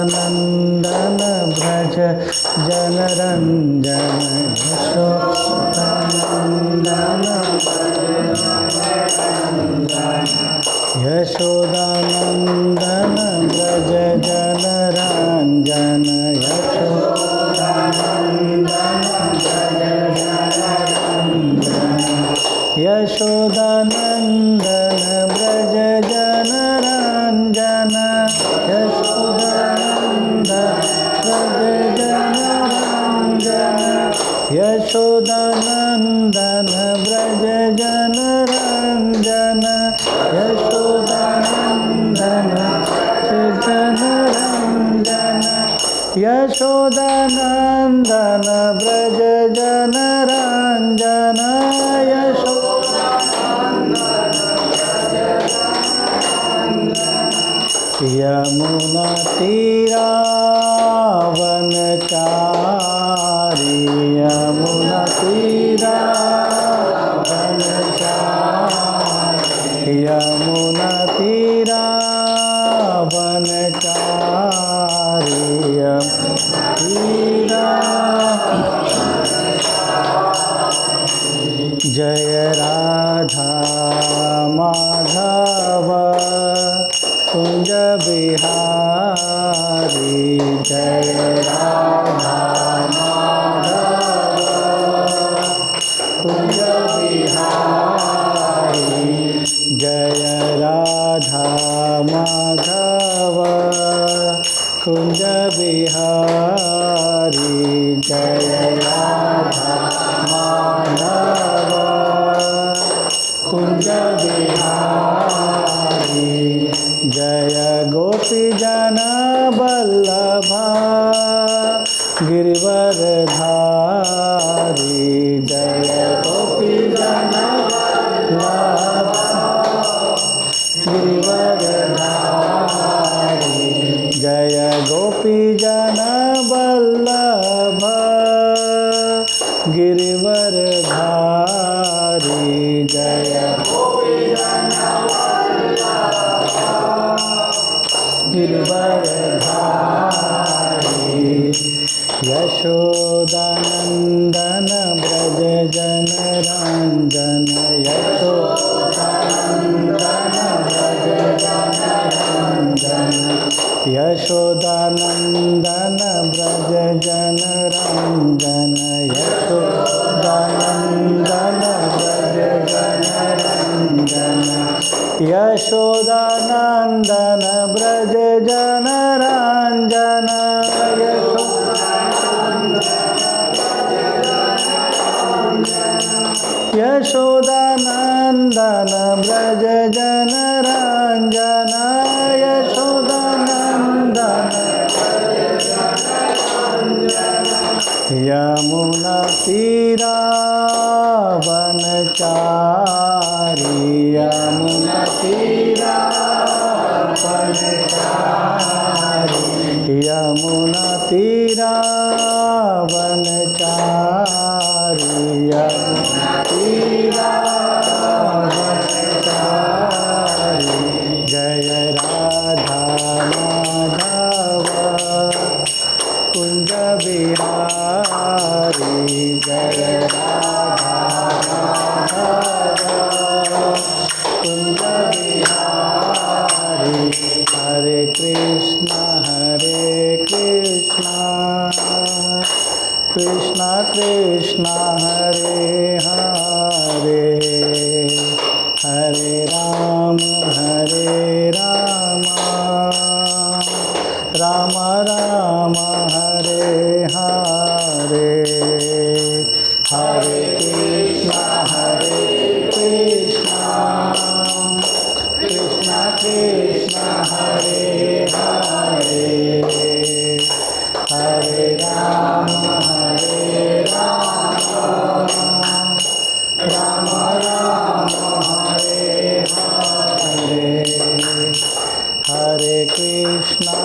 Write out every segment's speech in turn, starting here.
यशोदानंदन व्रज जनरंजन यशोदानंदन व्रज जनरंजन यशोदानंदन व्रज जनरंजन यशोदानंदन व्रज जनरंजन यशोदानंदन व्रज जनरंजन यमुना तीरावनचारी यमुना तीरावनचारी यमुना तीरावनचारी जय राधा माधव कुंज बिहारी जय राधा माधव कुंज बिहारी जय राधा माधव कुंज बिहारी जय राधा माधव कुंज बिहारी जय गोपी जन वल्लभा गिरिवरधारी जय गोपी जन वल्लभा गिरिवरधारी जय गोपी जन वल्लभा गिरिवरधारी जय गोपी जन गिरिवरधारी यशोदानंदन व्रज जनरंजन यशोदानंदन व्रज जनरंजन यशोदानंदन व्रज जनरंजन यशोदानंदन व्रज जनरंजन यशोदानंदन व्रज जनरंजन यशोदानंदन व्रज जनरंजन यशोदानंदन यमुना तीरावनचारी यमुना तीरावनचारी यमुना तीरावनचारी यमुना तीरावनचारी जय राधा माधव कुंज बिहारी जय राधा माधव कुंज बिहारी हरे कृष्णा कृष्णा कृष्णा हरे हरे हरे राम राम राम हरे हरे हरे कृष्णा कृष्णा कृष्णा हरे हरे हरे राम राम राम हरे हरे हरे कृष्णा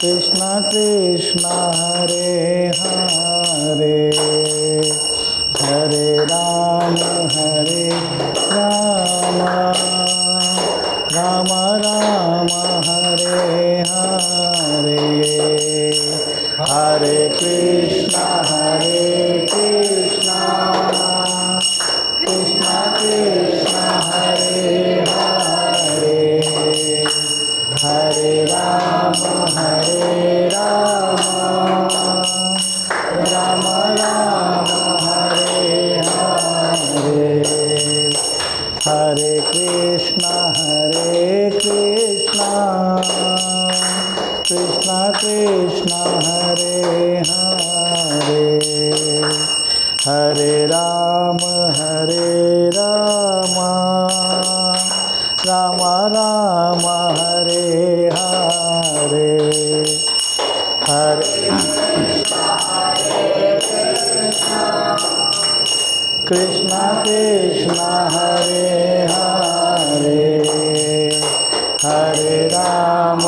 कृष्णा कृष्णा हरे हरे राम हरे हरे, हरे कृष्णा कृष्णा कृष्णा हरे हरे, हरे राम राम राम हरे हरे, हरे कृष्णा कृष्णा हरे हरे, हरे राम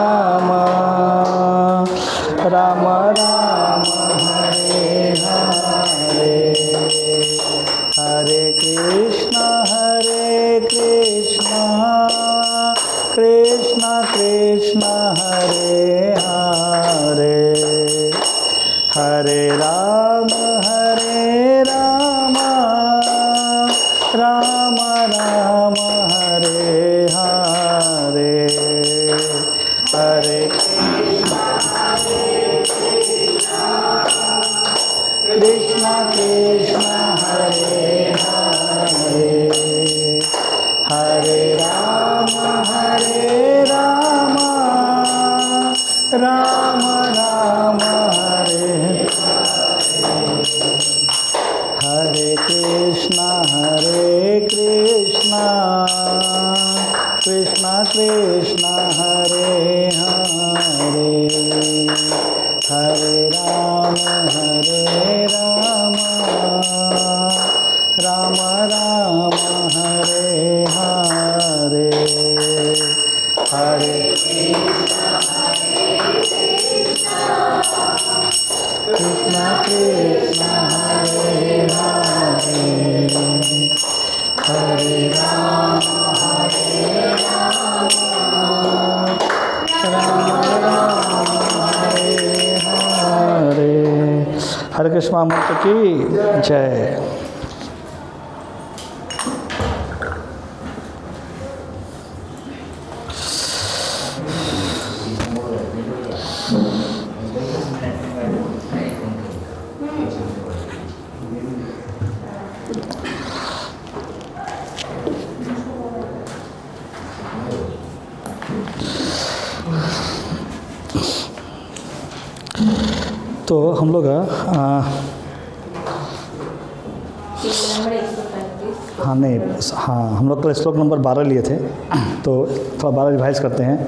राम राम हरे हरे, हरे कृष्णा कृष्णा कृष्णा हरे हरे, हरे राम राम राम हरे हरे, हरे कृष्णा कृष्णा हरे हरे, हरे राम राम राम हरे, हरे कृष्णा कृष्णा कृष्णा हरे हरे, हरे राम राम राम हरे हरे, हरे कृष्णा कृष्णा हरे हरे, हरे राम राम हरे हरे। हरे कृष्ण मंत्र की जय। तो हम लोग हाँ नहीं हाँ हम लोग कल श्लोक नंबर 12 लिए थे, तो थोड़ा 12 रिवाइज करते हैं।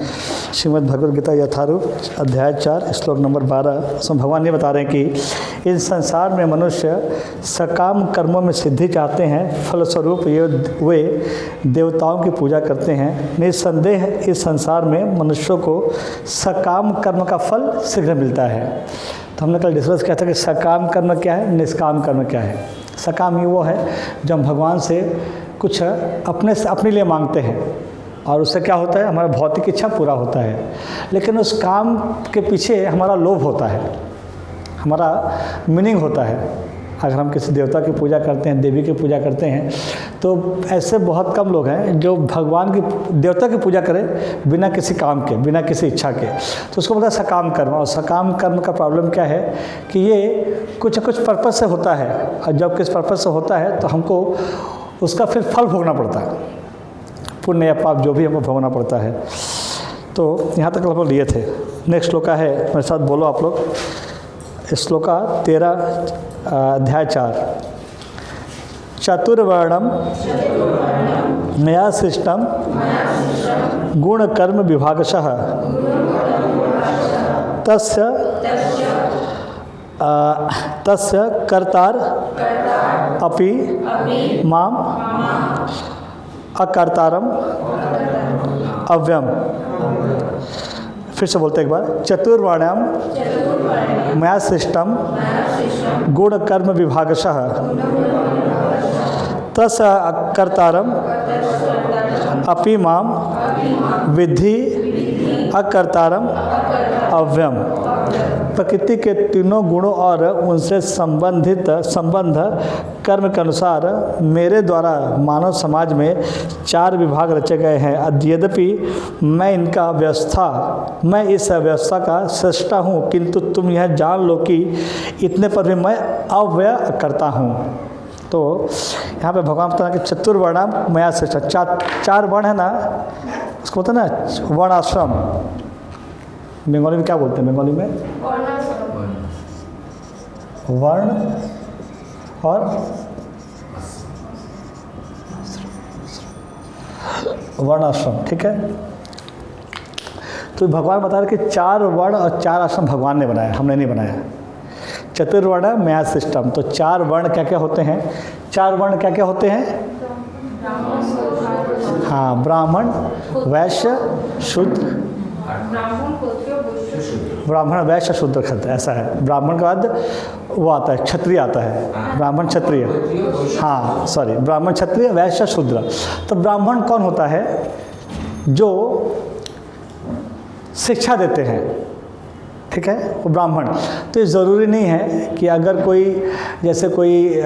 श्रीमद् भगवद गीता यथारूप अध्याय 4 श्लोक नंबर 12, उसमें भगवान ये बता रहे हैं कि इस संसार में मनुष्य सकाम कर्मों में सिद्धि चाहते हैं, फलस्वरूप ये वे देवताओं की पूजा करते हैं। निस्संदेह इस संसार में मनुष्यों को सकाम कर्म का फल शीघ्र मिलता है। तो हमने कल डिस्कस किया था कि सकाम कर्म क्या है, निष्काम कर्म क्या है। सकाम ये वो है जो हम भगवान से कुछ अपने लिए मांगते हैं और उससे क्या होता है, हमारा भौतिक इच्छा पूरा होता है, लेकिन उस काम के पीछे हमारा लोभ होता है, हमारा मीनिंग होता है। अगर हम किसी देवता की पूजा करते हैं, देवी की पूजा करते हैं, तो ऐसे बहुत कम लोग हैं जो भगवान की देवता की पूजा करें बिना किसी काम के, बिना किसी इच्छा के। तो उसको बोलता है सकाम कर्म। और सकाम कर्म का प्रॉब्लम क्या है कि ये कुछ पर्पज़ से होता है, और जब किस पर्पज़ से होता है तो हमको उसका फिर फल भोगना पड़ता है, पुण्य या पाप जो भी हमको भोगना पड़ता है। तो यहाँ तक हम लोग लिए थे। नेक्स्ट श्लोका है, मेरे साथ बोलो आप लोग। श्लोका 13 अध्याय 4। चतुर्वर्णम मया सृष्टम गुण कर्म विभागशः तस्य कर्तार अपि माम अकर्तारम अव्यम। फिर से बोलते एक बार। चतुर्वर्णम मया सृष्टम गुण कर्म विभागशः तस्य कर्तारम अपि माम विद्धि अकर्तारम अव्यम। प्रकृति के तीनों गुणों और उनसे संबंध कर्म के अनुसार मेरे द्वारा मानव समाज में 4 विभाग रचे गए हैं। यद्यपि मैं इस व्यवस्था का सृष्टा हूँ, किंतु तुम यह जान लो कि इतने पर भी मैं अव्यय करता हूँ। तो यहाँ पे भगवान बताना कि चतुर्वर्णाम मया सृष्टा, 4 वर्ण है ना, उसको बोलते हैं ना वर्णाश्रम। बंगाली में क्या बोलते हैं? बंगाली में वर्ण और वर्णाश्रम, ठीक है। तो भगवान बता रहे कि 4 वर्ण और 4 आश्रम भगवान ने बनाया, हमने नहीं बनाया। चतुर्वर्ण मया सिस्टम, तो 4 वर्ण क्या क्या होते हैं? 4 वर्ण क्या क्या होते हैं? हाँ, ब्राह्मण, वैश्य, शूद्र, ब्राह्मण, वैश्य, शूद्र, क्षत्रिय, ऐसा है। ब्राह्मण के बाद वो आता है क्षत्रिय आता है, ब्राह्मण क्षत्रिय, हाँ सॉरी, ब्राह्मण क्षत्रिय वैश्य शूद्र। तो ब्राह्मण कौन होता है? जो शिक्षा देते हैं, ठीक है, वो ब्राह्मण। तो ये ज़रूरी नहीं है कि अगर कोई जैसे कोई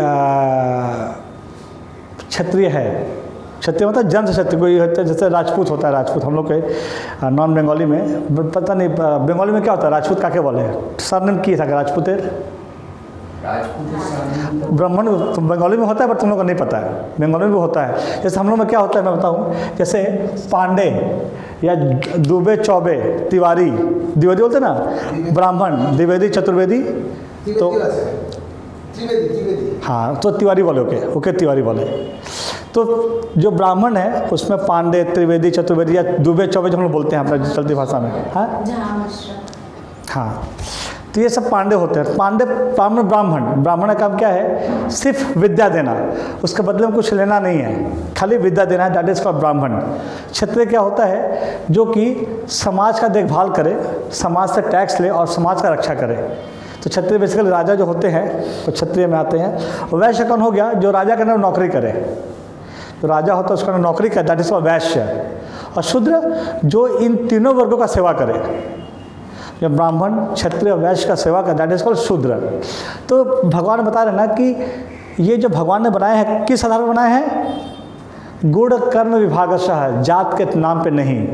क्षत्रिय है, क्षत्रिय मतलब जन्म से क्षत्रिय, कोई होता है जैसे राजपूत होता है, राजपूत हम लोग के नॉन बंगाली में पता नहीं, बंगाली में क्या होता है राजपूत काके बोले? सरनेम की था राजपूत ब्राह्मण, तो बंगाली में होता है, बट तुम लोग को नहीं पता है, बंगाली में भी होता है। जैसे हम लोग में क्या होता है मैं बताऊँ, जैसे पांडे या दुबे, चौबे, तिवारी, द्विवेदी बोलते ना, ब्राह्मण, द्विवेदी, चतुर्वेदी, तो हाँ, तो तिवारी बोले, ओके तिवारी बोले। तो जो ब्राह्मण है उसमें पांडे, त्रिवेदी, चतुर्वेदी या दुबे, चौबे जो हम लोग बोलते हैं अपने चलती भाषा में, हाँ, तो ये सब पांडे होते हैं। ब्राह्मण का काम क्या है? सिर्फ विद्या देना, उसके बदले में कुछ लेना नहीं है, खाली विद्या देना है, दैट इज कॉल्ड ब्राह्मण। क्षत्रिय क्या होता है? जो कि समाज का देखभाल करे, समाज से टैक्स ले और समाज का रक्षा करे। तो क्षत्रिय बेसिकली राजा जो होते हैं तो क्षत्रिय में आते हैं। वैश्य कौन हो गया? जो राजा के नाम नौकरी करे, तो राजा होता है उसका नाम नौकरी करे, दैट इज कॉल्ड वैश्य। और शूद्र जो इन तीनों वर्गों का सेवा करे, जब ब्राह्मण, क्षत्रिय, वैश्य का सेवा कर, दैट इज कॉल्ड शूद्र। तो भगवान बता रहे ना कि ये जो भगवान ने बनाए हैं किस आधार पर बनाए हैं? गुण कर्म विभागशः, जात के नाम पे नहीं,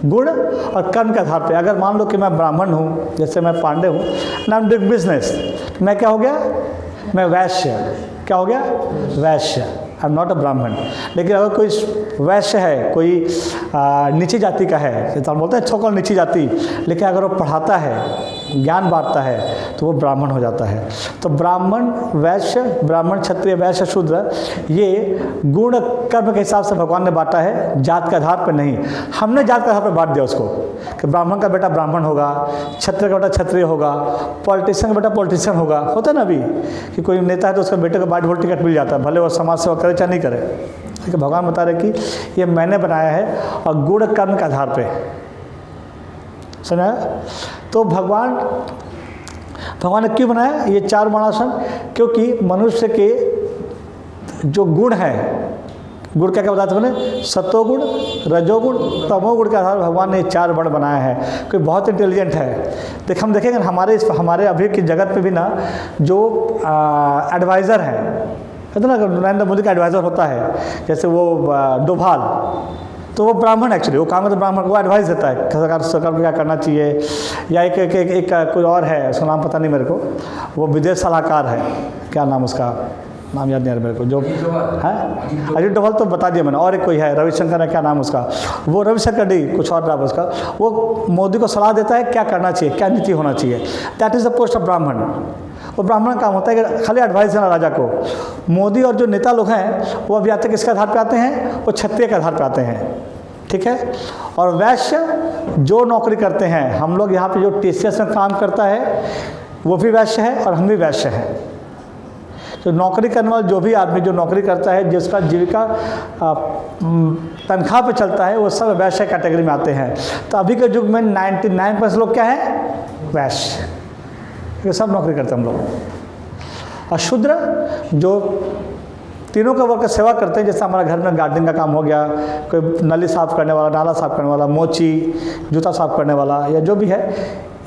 गुण और कर्म के आधार पे। अगर मान लो कि मैं ब्राह्मण हूँ, जैसे मैं पांडे हूँ, ना बिग बिजनेस, मैं क्या हो गया? मैं वैश्य। क्या हो गया? वैश्य। आई एम नॉट अ ब्राह्मण। लेकिन अगर कोई वैश्य है, कोई नीची जाति का है, जैसे हम बोलते हैं छोकल नीची जाति, लेकिन अगर वो पढ़ाता है, ज्ञान बांटता है, तो वो ब्राह्मण हो जाता है। तो ब्राह्मण, वैश्य, ब्राह्मण, क्षत्रिय, वैश्य, शूद्र, ये गुण कर्म के हिसाब से भगवान ने बांटा है, जात के आधार पर नहीं। हमने जात के आधार पर बांट दिया उसको कि ब्राह्मण का बेटा ब्राह्मण होगा, क्षत्रिय का बेटा क्षत्रिय होगा, पॉलिटिशियन का बेटा पॉलिटिशियन होगा। होता है ना अभी कि कोई नेता है तो उसके बेटे को बाइट वोट टिकट मिल जाता है, भले वो समाज सेवा करे चाहे नहीं करे। लेकिन भगवान बता रहे कि ये मैंने बनाया है और गुण कर्म के आधार पे, सुना? तो भगवान ने क्यों बनाया ये 4 वर्णाश्रम? क्योंकि मनुष्य के जो गुण है, गुण क्या क्या बताते मैंने? सत्वगुण, रजोगुण, तमोगुण के आधार पर भगवान ने 4 वर्ण बनाया है। कोई बहुत इंटेलिजेंट है, हम देखेंगे हमारे अभी की जगत पे भी ना, जो एडवाइज़र है, कहते ना नरेंद्र मोदी का एडवाइज़र होता है, जैसे वो डोभाल, तो वो ब्राह्मण, एक्चुअली वो काम है तो ब्राह्मण, वो एडवाइस देता है सरकार को क्या करना चाहिए। या एक कोई और है, उसका नाम पता नहीं मेरे को, वो विदेश सलाहकार है, क्या नाम उसका, नाम याद नहीं आ रहा मेरे को, जो है अजीत डोभाल तो बता दिया मैंने। और एक कोई है रविशंकर है, क्या नाम उसका, वो रविशंकर नहीं, कुछ और नाम उसका, वो मोदी को सलाह देता है क्या करना चाहिए, क्या नीति होना चाहिए। That is the post of ब्राह्मण। वो ब्राह्मण का काम होता है कि खाली एडवाइस देना राजा को। मोदी और जो नेता लोग हैं वो अभी आते किसके आधार पर आते हैं? वो क्षत्रिय के आधार पर आते हैं, ठीक है। और वैश्य जो नौकरी करते हैं, हम लोग यहाँ पे जो TCS में काम करता है वो भी वैश्य है और हम भी वैश्य हैं। तो नौकरी करने वाला जो भी आदमी जो नौकरी करता है, जिसका जीविका तनख्वाह पे चलता है, वो सब वैश्य कैटेगरी में आते हैं। तो अभी के युग में 99% लोग क्या है? वैश्य, ये सब नौकरी करते हैं हम लोग। और शूद्र जो तीनों का वर्ग सेवा करते हैं, जैसे हमारा घर में गार्डनिंग का काम हो गया, कोई नली साफ़ करने वाला, नाला साफ़ करने वाला, मोची, जूता साफ़ करने वाला, या जो भी है,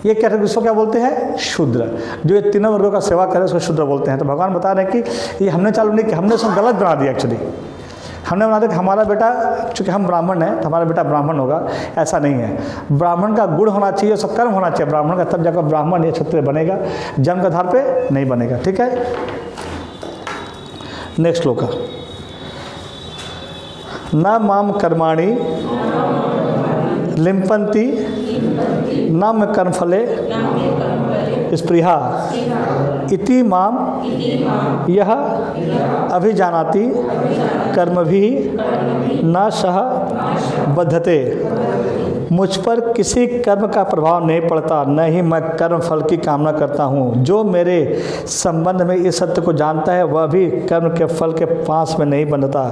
ये कैटेगरी इसको क्या बोलते हैं? शूद्र। जो ये तीनों वर्गों का सेवा करे उसको शूद्र बोलते हैं। तो भगवान बता रहे हैं कि ये हमने चालू नहीं किया, हमने उसको गलत बना दिया। एक्चुअली हमने बना दिया कि हमारा बेटा, चूँकि हम ब्राह्मण हैं तो हमारा बेटा ब्राह्मण होगा, ऐसा नहीं है। ब्राह्मण का गुण होना चाहिए, उसका कर्म होना चाहिए ब्राह्मण का, तब जाकर ब्राह्मण या क्षत्रिय बनेगा, जन्म के आधार पे नहीं बनेगा। ठीक है, नेक्स्ट श्लोक। न माम कर्माणि लिम्पन्ति न मे कर्मफले स्पृहा इति माम यह अभिजानाति कर्मभिः न सह बद्धते। मुझ पर किसी कर्म का प्रभाव नहीं पड़ता, न ही मैं कर्म फल की कामना करता हूँ। जो मेरे संबंध में इस सत्य को जानता है वह भी कर्म के फल के पास में नहीं बंधता।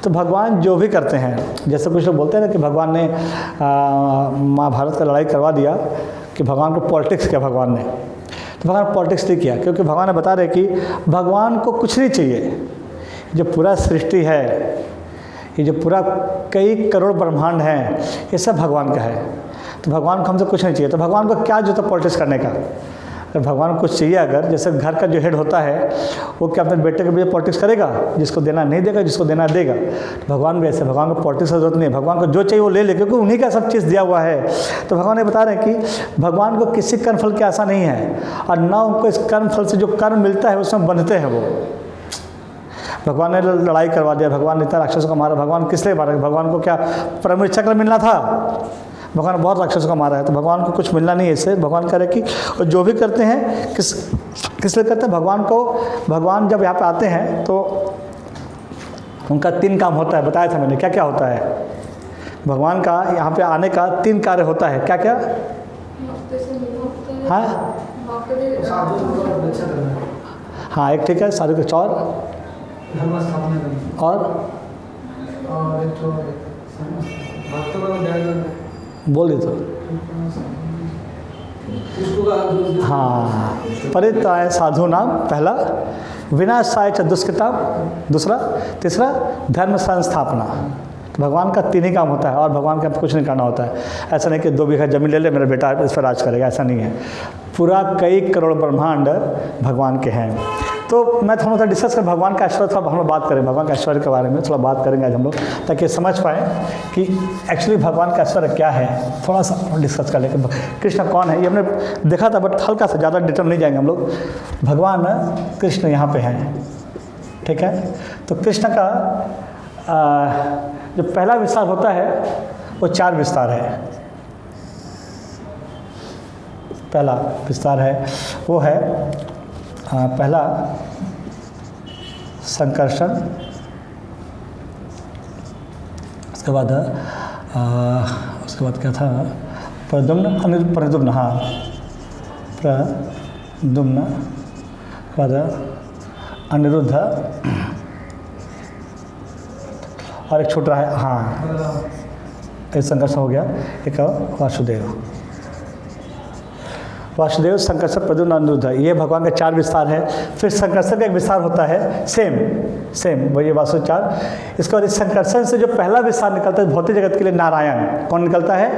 तो भगवान जो भी करते हैं, जैसे कुछ लोग बोलते हैं ना कि भगवान ने महाभारत का लड़ाई करवा दिया, कि भगवान को पॉलिटिक्स किया भगवान ने। तो भगवान पॉलिटिक्स नहीं किया, क्योंकि भगवान ने बता रहे कि भगवान को कुछ नहीं चाहिए। जो पूरा सृष्टि है, ये जो पूरा कई करोड़ ब्रह्मांड हैं, ये सब भगवान का है। तो भगवान को हमसे कुछ नहीं चाहिए। तो भगवान को क्या जरूरत है पॉलिटिक्स करने का? अगर भगवान को कुछ चाहिए, अगर जैसे घर का जो हेड होता है वो क्या अपने बेटे के लिए पॉलिटिक्स करेगा? जिसको देना नहीं देगा, जिसको देना देगा। तो भगवान भी ऐसे, भगवान को पॉलिटिक्स की जरूरत नहीं है। भगवान को जो चाहिए वो ले ले, क्योंकि उन्हीं का सब चीज़ दिया हुआ है। तो भगवान ये बता रहे हैं कि भगवान को किसी कर्मफल की आशा नहीं है, और ना उनको इस कर्मफल से जो कर्म मिलता है उसमें बंधते हैं वो। भगवान ने लड़ाई करवा दिया, भगवान ने इतना राक्षसों को मारा, भगवान किस लिए मारा? भगवान को क्या परम चक्र मिलना था? भगवान ने बहुत राक्षसों को मारा है, तो भगवान को कुछ मिलना नहीं है इससे। भगवान कह रहे कि और जो भी करते हैं किस लिए करते हैं? भगवान को, भगवान जब यहाँ पे आते हैं तो उनका 3 काम होता है, बताया था मैंने। क्या क्या होता है भगवान का यहाँ पे आने का? 3 कार्य होता है। क्या क्या? हाँ, एक ठीक है, साधु के चौर और बोलिए तो। हाँ, परित्राय साधु नाम पहला, विनाशाय च दुष्कृताम दूसरा, तीसरा धर्म संस्थापना। तो भगवान का 3 ही काम होता है, और भगवान का कुछ नहीं करना होता है। ऐसा नहीं कि 2 बीघा जमीन ले ले, मेरा बेटा इस पर राज करेगा, ऐसा नहीं है। पूरा कई करोड़ ब्रह्मांड भगवान के हैं। तो मैं थोड़ा सा डिस्कस कर भगवान का ऐश्वर्य, थोड़ा हम लोग बात करें भगवान का ऐश्वर्य के बारे में, थोड़ा बात करेंगे आज हम लोग, ताकि समझ पाएँ कि एक्चुअली भगवान का ऐश्वर्य क्या है। थोड़ा सा डिस्कस कर लें कृष्ण कौन है। ये हमने देखा था, बट हल्का सा, ज़्यादा डिटेल नहीं जाएंगे हम लोग। भगवान कृष्ण यहाँ पे हैं, ठीक है। तो कृष्ण का जो पहला विस्तार होता है वो 4 विस्तार है। पहला विस्तार है वो है पहला संकर्षण, उसके बाद क्या था? प्रद्युम्न, प्रद्युम्न, हाँ प्रद्युम्न, बाद अनिरुद्ध, और एक छोटा है, हाँ एक संकर्षण हो गया, एक वासुदेव। वासुदेव, संकर्षण, प्रद्युम्न, अनिरुद्ध, ये भगवान का 4 विस्तार है। फिर संकर्षण का एक विस्तार होता है, सेम वही वासुदेव 4। इसके बाद इस संकर्षण से जो पहला विस्तार निकलता है भौतिक जगत के लिए, नारायण। कौन निकलता है?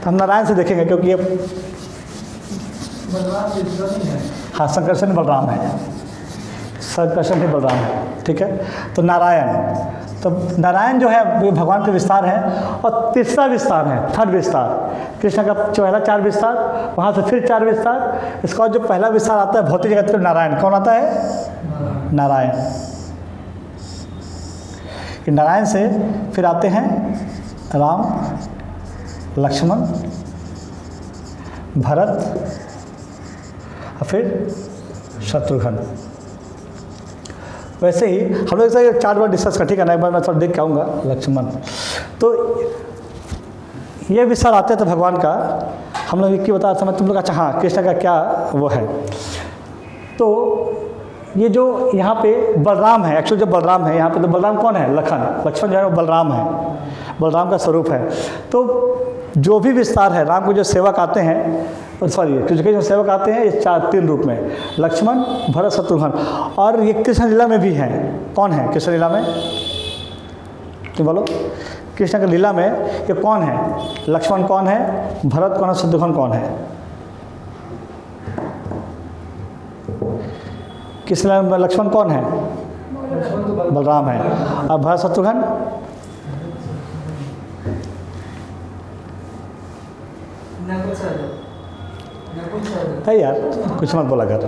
तो हम नारायण से देखेंगे, क्योंकि ये हाँ संकर्षण बलराम है, संकर्षण ही बलराम है, ठीक है। तो नारायण, तो नारायण जो है वो भगवान के विस्तार है। और तीसरा विस्तार है, 3rd विस्तार, कृष्ण का पहला 4 विस्तार, वहाँ से फिर 4 विस्तार। इसका जो पहला विस्तार आता है भौतिक जगत के नारायण, कौन आता है? नारायण। नारायण से फिर आते हैं राम, लक्ष्मण, भरत, और फिर शत्रुघ्न। वैसे ही हम लोग इसे 4 बार डिस्कस कर, ठीक है ना। एक बार मैं थोड़ा देख के आऊँगा। लक्ष्मण, तो ये विस्तार आते हैं तो भगवान का हम लोग एक ही बता समझ तुम लोग। अच्छा हाँ, कृष्ण का क्या वो है? तो ये जो यहाँ पे बलराम है, एक्चुअली जो बलराम है यहाँ पे, तो बलराम कौन है? लक्ष्मण जो है वो बलराम है, बलराम का स्वरूप है। तो जो भी विस्तार है, राम को जो सेवक आते हैं, सॉरी कृष्ण के जो सेवक आते हैं, ये 3 रूप में, लक्ष्मण, भरत, शत्रुघ्न। और ये कृष्ण लीला में भी हैं। कौन है कृष्ण लीला में? तुम बोलो, कृष्ण की लीला में ये कौन है? लक्ष्मण कौन है? भरत कौन है? शत्रुघ्न कौन है? किस लक्ष्मण कौन है? बलराम है। और भरत शत्रुघ्न? है यार, कुछ मत बोला कर,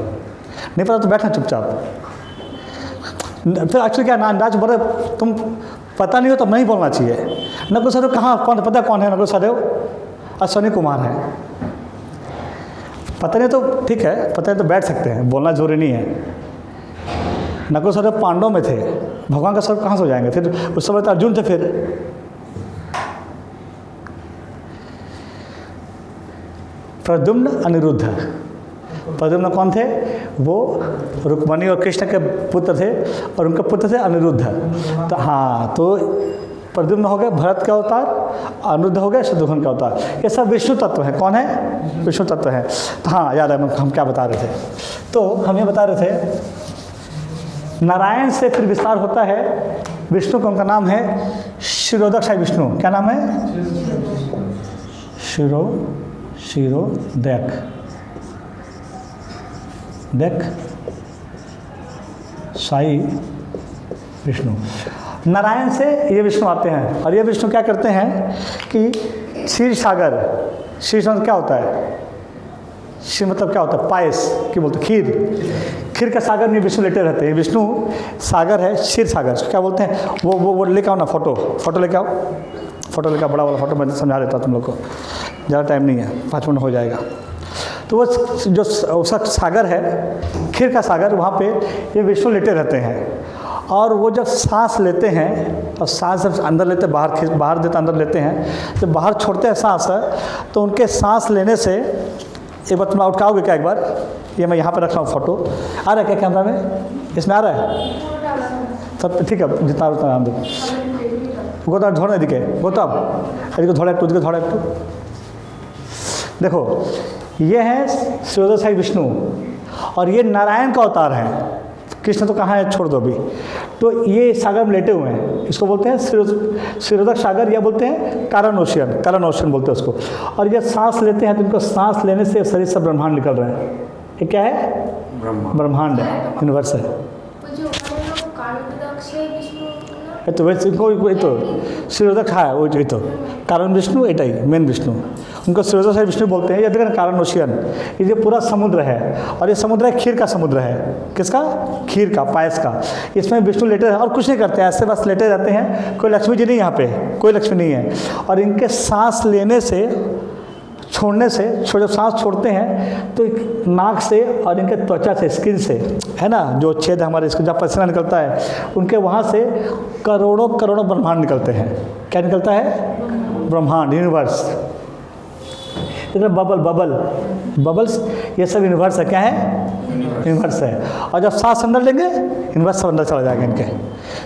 नहीं पता तो बैठना चुपचाप। फिर एक्चुअली क्या नाच बोले, तुम पता नहीं हो तो नहीं बोलना चाहिए। नकुल सहदेव कहाँ, कौन पता कौन है नकुल सहदेव? अश्विनी कुमार है। पता नहीं तो ठीक है, पता है तो बैठ सकते हैं, बोलना जरूरी नहीं है। नकुल सहदेव पांडव में थे, भगवान का स्वरूप कहाँ से हो जाएंगे? फिर उस समय तो अर्जुन थे। फिर प्रद्युम्न अनिरुद्ध। प्रद्युम्न कौन थे? वो रुक्मणी और कृष्ण के पुत्र थे, और उनके पुत्र थे अनिरुद्ध। तो हाँ, तो प्रद्युम्न हो गए भरत का अवतार, अनिरुद्ध हो गए शत्रुघ्न का अवतार। ये सब विष्णु तत्व है। कौन है? विष्णु तत्व है। तो हाँ याद है, हम क्या बता रहे थे? तो हम ये बता रहे थे, नारायण से फिर विस्तार होता है विष्णु का। उनका नाम है क्षीरोदक विष्णु। क्या नाम है? देख साई विष्णु। नारायण से ये विष्णु आते हैं, और ये विष्णु क्या करते हैं कि क्षीर सागर, क्षीर सागर क्या होता है? क्षीर मतलब क्या होता है? पायस क्या बोलते हैं? खीर का सागर में विष्णु लेटे रहते हैं। विष्णु सागर है, क्षीर सागर क्या बोलते हैं? वो लेके आओ ना, फोटो लेके आओ, फोटो लेके आओ, बड़ा वाला फोटो। मैं समझा देता हूँ तुम लोग को, ज़्यादा टाइम नहीं है, 5 मिनट हो जाएगा। तो वो जो उसका सागर है, खीर का सागर, वहाँ पे ये विष्णु लेटे रहते हैं। और वो जब सांस लेते हैं, और सांस जब अंदर लेते हैं, बाहर देते अंदर लेते हैं, जब बाहर छोड़ते हैं सांस, तो उनके सांस लेने से, एक बार तुम उठाओगे क्या? एक बार ये मैं यहाँ पर रख रहा हूँ फोटो। आ रहा है क्या कैमरा में? इसमें आ रहा है सब ठीक है, जितना उतना नाम दो। गोतम धोने दिखे, गोतम अरे धोड़ा एक थोड़ा एक। देखो ये है क्षीरोदक विष्णु, और ये नारायण का अवतार है। कृष्ण तो कहाँ है, छोड़ दो अभी। तो ये सागर में लेटे हुए हैं, इसको बोलते हैं क्षीरोदक सागर, या बोलते हैं कारण ओशियन बोलते हैं उसको। और जब सांस लेते हैं तो इनको सांस लेने से शरीर से ब्रह्मांड निकल रहे हैं। ये क्या है? ब्रह्मांड है, यूनिवर्स है। तो वैसे इनको तो क्षीरोदक है, वो तो कारण विष्णु, एटाई मेन विष्णु, उनको क्षीरोदक विष्णु बोलते हैं। ये देखिए कारण ओशियन, ये जो पूरा समुद्र है, और ये समुद्र है खीर का समुद्र है। किसका? खीर का, पायस का। इसमें विष्णु लेटे हैं और कुछ नहीं करते हैं, ऐसे बस लेटे रहते हैं। कोई लक्ष्मी जी नहीं, यहाँ पे कोई लक्ष्मी नहीं है। और इनके सांस लेने से, छोड़ने से, जब सांस छोड़ते हैं तो नाक से और इनके त्वचा से, स्किन से, है ना, जो छेद हमारे इसको जब पसीना निकलता है, उनके वहाँ से करोड़ों करोड़ों ब्रह्मांड निकलते हैं। क्या निकलता है? ब्रह्मांड, यूनिवर्स। बबल्स, ये सब यूनिवर्स है। क्या है? यूनिवर्स है। और जब सांस अंदर लेंगे, यूनिवर्स सब अंदर चला जाएगा इनके।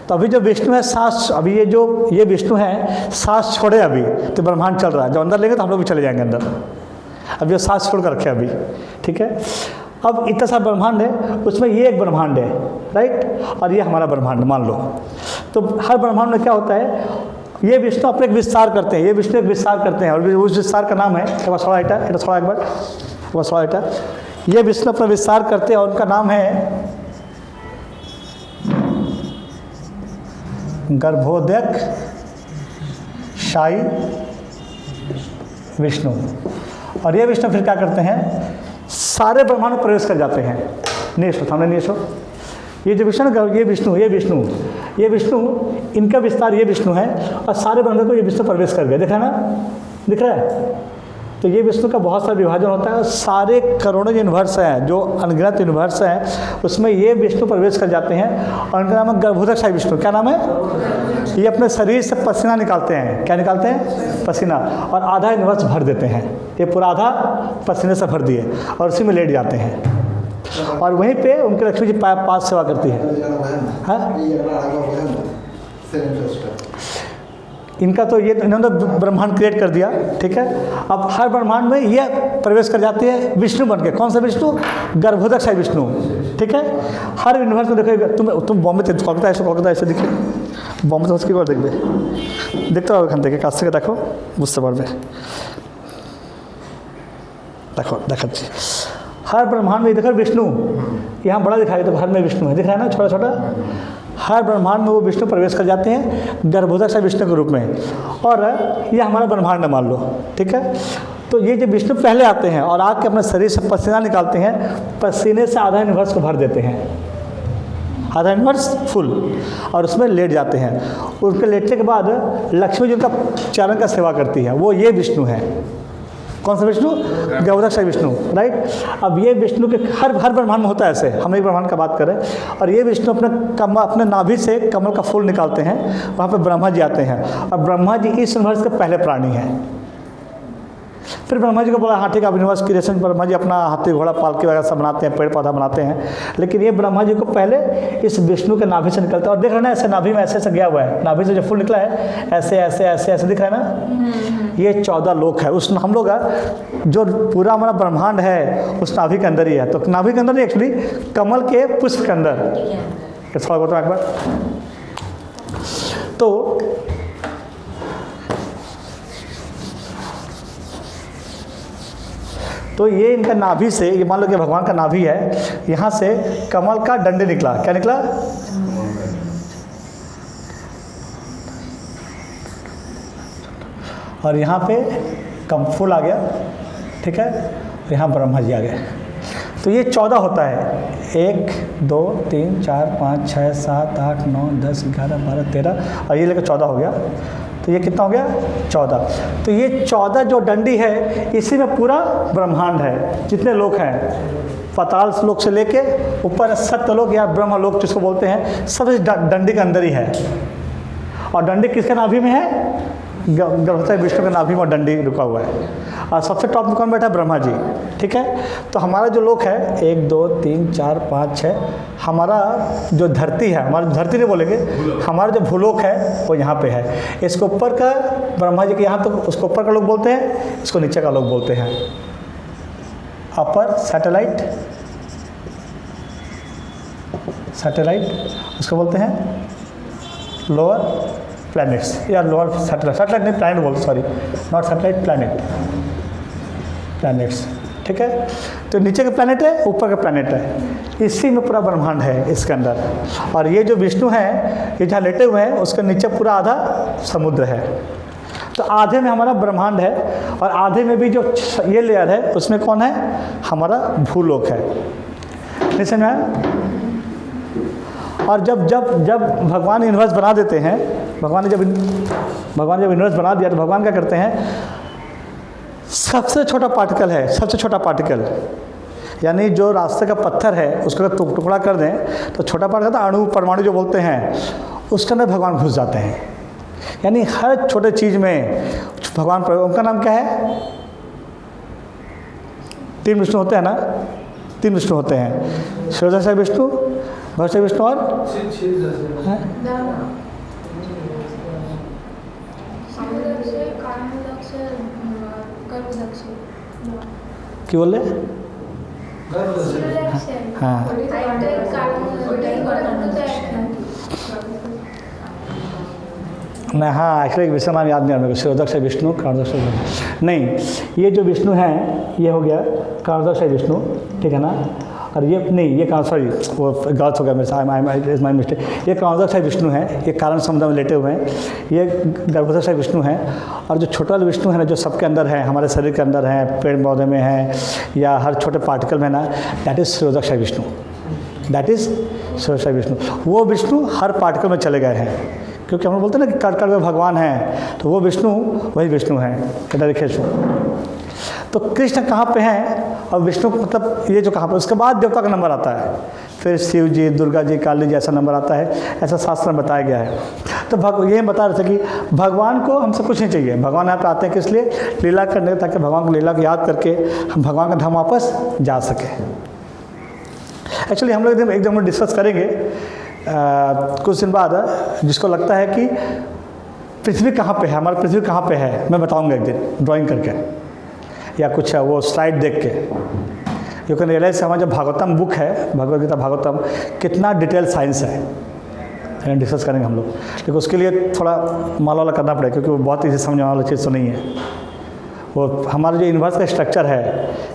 तो अभी जो विष्णु है सांस, अभी ये विष्णु है सांस छोड़े अभी, तो ब्रह्मांड चल रहा है। जब अंदर लेंगे तो हम लोग भी चले जाएंगे अंदर। अब ये सांस छोड़ कर रखे अभी, ठीक है। अब इतना सा ब्रह्मांड है, उसमें ये एक ब्रह्मांड है, राइट, और ये हमारा ब्रह्मांड मान लो। तो हर ब्रह्मांड में क्या होता है, ये विष्णु अपने एक विस्तार करते हैं, ये विष्णु एक विस्तार करते हैं, और उस विस्तार का नाम है, एक बार थोड़ा एक बार ये विष्णु अपना विस्तार करते हैं और उनका नाम है गर्भोदक शाई विष्णु। और ये विष्णु फिर क्या करते हैं, सारे ब्रह्मांड में प्रवेश कर जाते हैं। नेशो सामने नेशो, ये जो विष्णु, ये विष्णु इनका विस्तार, ये विष्णु है, और सारे ब्रह्मांड को ये विष्णु प्रवेश कर गए। देखा ना, दिख रहा है? तो ये विष्णु का बहुत सारा विभाजन होता है, और सारे करोड़ों यूनिवर्स हैं, जो अनगिनत यूनिवर्स हैं, उसमें ये विष्णु प्रवेश कर जाते हैं। और उनका नाम है गर्भोदक विष्णु। क्या नाम है? ये अपने शरीर से पसीना निकालते हैं। क्या निकालते हैं? पसीना। और आधा यूनिवर्स भर देते हैं, ये पूरा आधा पसीने से भर दिए, और उसी में लेट जाते हैं। और वहीं पे उनके लक्ष्मी जी पास सेवा करती है। हाँ, इनका तो ये इन्होंने ब्रह्मांड क्रिएट कर दिया, ठीक है। अब हर ब्रह्मांड में ये प्रवेश कर जाती है विष्णु बन के। कौन सा विष्णु? गर्भोदक विष्णु, ठीक है। हर यूनिवर्स में देखो, तुम बॉम्बे कलकत्ता ऐसे दिखे, बॉम्बे तो उसकी बार देखते हो एखान থেকে কাছ থেকে দেখো, বুঝতে পারবে। দেখো দেখাচ্ছি। हर ब्रह्मांड में देखो विष्णु, यहाँ बड़ा दिखाई तो हर में विष्णु है, दिख रहा है ना छोटा छोटा। हर ब्रह्मांड में वो विष्णु प्रवेश कर जाते हैं गर्भोदक से विष्णु के रूप में, और ये हमारा ब्रह्मांड है मान लो, ठीक है। तो ये जो विष्णु पहले आते हैं और आके अपने शरीर से पसीना निकालते हैं, पसीने से आधा यूनिवर्स को भर देते हैं, आधा यूनिवर्स फुल, और उसमें लेट जाते हैं। उनके लेटने के बाद लक्ष्मी जी उनका चरण का सेवा करती है, वो ये विष्णु है। कौन सा विष्णु? गर्भोदक विष्णु, राइट। अब ये विष्णु के हर ब्रह्मांड में होता है ऐसे, हम एक ब्रह्मांड का बात करें, और ये विष्णु अपने नाभि से कमल का फूल निकालते हैं, वहाँ पे ब्रह्मा जी आते हैं, और ब्रह्मा जी इस यूनिवर्स के पहले प्राणी हैं। फिर ब्रह्मा जी को बोला हाँ ठीक है, अब यूनिवर्स क्रिएशन ब्रह्मा जी अपना हाथी घोड़ा पालकी वगैरह सब बनाते हैं, पेड़ पौधा बनाते हैं, लेकिन ये ब्रह्मा जी को पहले इस विष्णु के नाभि से निकलता है। और देख रहे ना ऐसे नाभि में ऐसे ऐसे गया हुआ है, नाभि से जो फूल निकला है ऐसे ऐसे ऐसे ऐसे दिख रहा है ना, ये 14 लोक है। उस हम लोग जो पूरा हमारा ब्रह्मांड है उस नाभि के अंदर ही है। तो नाभि के अंदर नहीं, एक्चुअली कमल के पुष्प के अंदर, थोड़ा बताओ एक बार। तो ये इनका नाभि से, ये मान लो कि भगवान का नाभि है, यहाँ से कमल का डंडे निकला, क्या निकला? और यहाँ पे फूल आ गया, ठीक है, यहाँ ब्रह्मा जी आ गए। तो ये 14 होता है, 1 2 3 4 5 6 7 8 9 10 11 12 13, और ये लेकर 14 हो गया। तो ये कितना हो गया? 14। तो ये 14 जो डंडी है, इसी में पूरा ब्रह्मांड है, जितने लोक हैं, पाताल लोक से लेके ऊपर सत्यलोक या ब्रह्मलोक जिसको बोलते हैं, सब इस डंडी के अंदर ही है। और डंडी किसके नाभि में है? गर्भोदक विष्णु के नाभि में डंडी रुका हुआ है, और सबसे टॉप में कौन बैठा है? ब्रह्मा जी, ठीक है। तो हमारा जो लोक है 1 2 3 4 5 6, हमारा जो धरती है, हमारा धरती नहीं बोलेंगे, हमारा जो भूलोक है वो यहाँ पे है। इसके ऊपर का ब्रह्मा जी के यहाँ तो उसको ऊपर का लोक बोलते हैं, इसको नीचे का लोक बोलते हैं। अपर सैटेलाइट, उसको बोलते हैं लोअर प्लैनेट्स या लोअर सैटेलाइट नहीं प्लैनेट बोलते, सॉरी नॉट सैटेलाइट, प्लैनेट्स, ठीक है। तो नीचे का प्लैनेट है, ऊपर का प्लैनेट है, इसी में पूरा ब्रह्मांड है इसके अंदर। और ये जो विष्णु है, ये जहाँ लेटे हुए हैं उसके नीचे पूरा आधा समुद्र है। तो आधे में हमारा ब्रह्मांड है, और आधे में भी जो ये लेयर है उसमें कौन है? हमारा भूलोक है। नहीं समझ में आया? और जब भगवान यूनिवर्स बना देते हैं, भगवान ने जब यूनिवर्स बना दिया तो भगवान क्या करते हैं? सबसे छोटा पार्टिकल है, सबसे छोटा पार्टिकल, यानी जो रास्ते का पत्थर है उसको अगर टुकड़ा कर दें तो छोटा पार्टिकल था, अणु परमाणु जो बोलते हैं, उसके अंदर भगवान घुस जाते हैं। यानी हर छोटे चीज़ में भगवान, उनका नाम क्या है? 3 विष्णु होते हैं ना, 3 विष्णु होते हैं, क्षीरोदक विष्णु, भरत विष्णु और क्यों बोले? हाँ नहीं, हाँ एक्चुअली विष्णु नाम याद नहीं आ रहा मेरे को, क्षीरोदक विष्णु, कारणोदक विष्णु नहीं, ये जो विष्णु हैं ये हो गया कारणोदक विष्णु, ठीक है ना। और ये नहीं, ये सॉरी वो गलत हो गया मेरे से, इज माई मिस्टेक। ये कारणोदक विष्णु है, ये कारण समुद्र में लेटे हुए हैं, ये गर्भोदक विष्णु हैं। और जो छोटा विष्णु है ना, जो सबके अंदर है, हमारे शरीर के अंदर है, पेड़ पौधे में है, या हर छोटे पार्टिकल में ना, that is Kshirodak Vishnu, that is Kshirodak Vishnu. वो विष्णु हर पार्टिकल में चले गए हैं, क्योंकि हम लोग बोलते हैं ना कि कण कण में भगवान है, तो वो विष्णु वही विष्णु हैं, कटारिखेशु। तो कृष्ण कहाँ पे हैं और विष्णु मतलब ये जो कहाँ पे, उसके बाद देवता का नंबर आता है, फिर शिव जी, दुर्गा जी, काली जी ऐसा नंबर आता है, ऐसा शास्त्र में बताया गया है। तो ये बता रहे थे कि भगवान को हमसे कुछ नहीं चाहिए, भगवान यहाँ पे आते हैं किस लिए? लीला करने, ताकि भगवान को लीला को याद करके हम भगवान का धाम वापस जा सके। एक्चुअली हम लोग एक दिन डिस्कस करेंगे कुछ दिन बाद, जिसको लगता है कि पृथ्वी कहाँ पे है, हमारा पृथ्वी कहाँ पे है, मैं बताऊँगा एक दिन ड्राइंग करके या कुछ वो स्लाइड देख के। यू कैन रियलाइज हमारा जो भागवतम बुक है, भगवद गीता भागवतम, कितना डिटेल साइंस है, डिस्कस करेंगे हम लोग। लेकिन उसके लिए थोड़ा माला वाला करना पड़ेगा, क्योंकि वो बहुत इजी समझने वाला चीज़ तो नहीं है, वो हमारा जो यूनिवर्स का स्ट्रक्चर है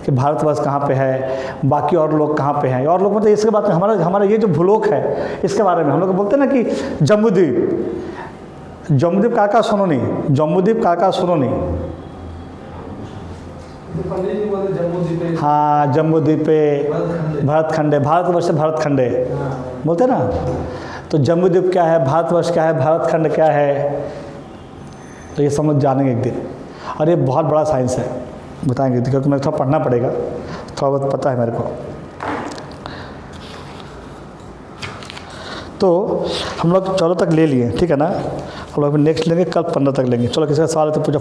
कि भारतवर्ष कहाँ पे है, बाकी और लोग कहाँ पे हैं, और लोग मतलब इसके बात में हमारा ये जो भूलोक है इसके बारे में हम लोग बोलते हैं ना कि जम्बूद्वीप काका सुनो नहीं, जम्बूद्वीप काका सुनो नहीं। हाँ, जम्बूद्वीप पे भरतखंड है, भारतवर्ष से भरतखंड है बोलते हैं ना। तो जम्बूद्वीप क्या है, भारतवर्ष क्या है, भरतखंड क्या है, तो ये समझ जानेंगे एक दिन। और ये बहुत बड़ा साइंस है, बताएंगे क्योंकि मेरे थोड़ा पढ़ना पड़ेगा, थोड़ा बहुत पता है मेरे को। तो हम लोग 14 तक ले लिए, ठीक है ना। हम लोग नेक्स्ट लेंगे कल 15 तक लेंगे। चलो किसी का सवाल है तो पूछो।